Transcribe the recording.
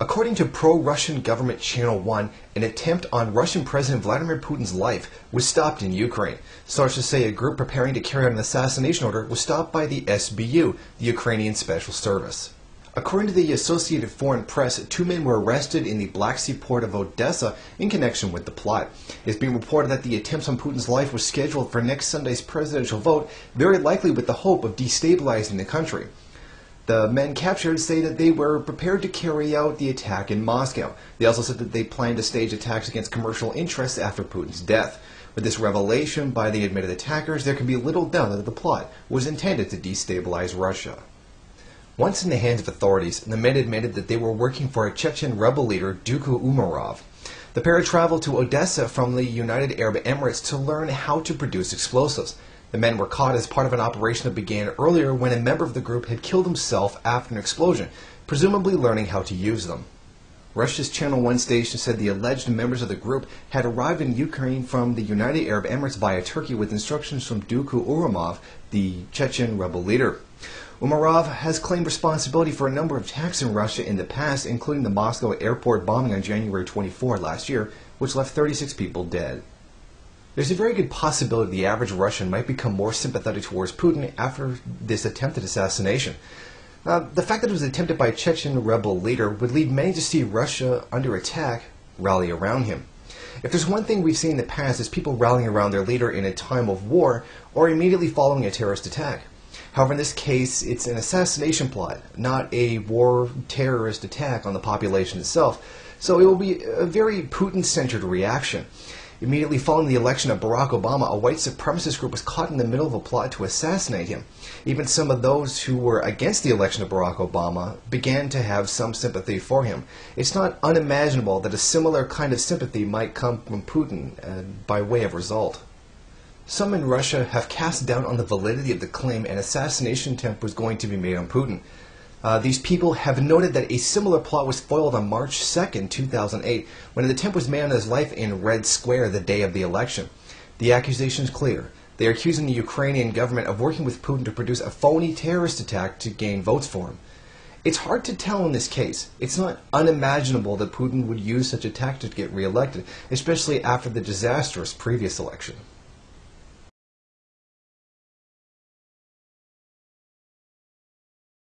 According to pro-Russian government Channel 1, an attempt on Russian President Vladimir Putin's life was stopped in Ukraine. Sources say a group preparing to carry out an assassination order was stopped by the SBU, the Ukrainian Special Service. According to the Associated Foreign Press, 2 men were arrested in the Black Sea port of Odessa in connection with the plot. It is being reported that the attempts on Putin's life were scheduled for next Sunday's presidential vote, very likely with the hope of destabilizing the country. The men captured say that they were prepared to carry out the attack in Moscow. They also said that they planned to stage attacks against commercial interests after Putin's death. With this revelation by the admitted attackers, there can be little doubt that the plot was intended to destabilize Russia. Once in the hands of authorities, the men admitted that they were working for a Chechen rebel leader, Duku Umarov. The pair traveled to Odessa from the United Arab Emirates to learn how to produce explosives. The men were caught as part of an operation that began earlier when a member of the group had killed himself after an explosion, presumably learning how to use them. Russia's Channel 1 station said the alleged members of the group had arrived in Ukraine from the United Arab Emirates via Turkey with instructions from Duku Umarov, the Chechen rebel leader. Umarov has claimed responsibility for a number of attacks in Russia in the past, including the Moscow airport bombing on January 24 last year, which left 36 people dead. There's a very good possibility the average Russian might become more sympathetic towards Putin after this attempted assassination. The fact that it was attempted by a Chechen rebel leader would lead many to see Russia under attack rally around him. If there's one thing we've seen in the past, it's people rallying around their leader in a time of war or immediately following a terrorist attack. However, in this case, it's an assassination plot, not a war terrorist attack on the population itself, so it will be a very Putin-centered reaction. Immediately following the election of Barack Obama, a white supremacist group was caught in the middle of a plot to assassinate him. Even some of those who were against the election of Barack Obama began to have some sympathy for him. It's not unimaginable that a similar kind of sympathy might come from Putin by way of result. Some in Russia have cast doubt on the validity of the claim an assassination attempt was going to be made on Putin. These people have noted that a similar plot was foiled on March 2, 2008, when an attempt was made on his life in Red Square the day of the election. The accusation is clear. They are accusing the Ukrainian government of working with Putin to produce a phony terrorist attack to gain votes for him. It's hard to tell in this case. It's not unimaginable that Putin would use such a tactic to get reelected, especially after the disastrous previous election.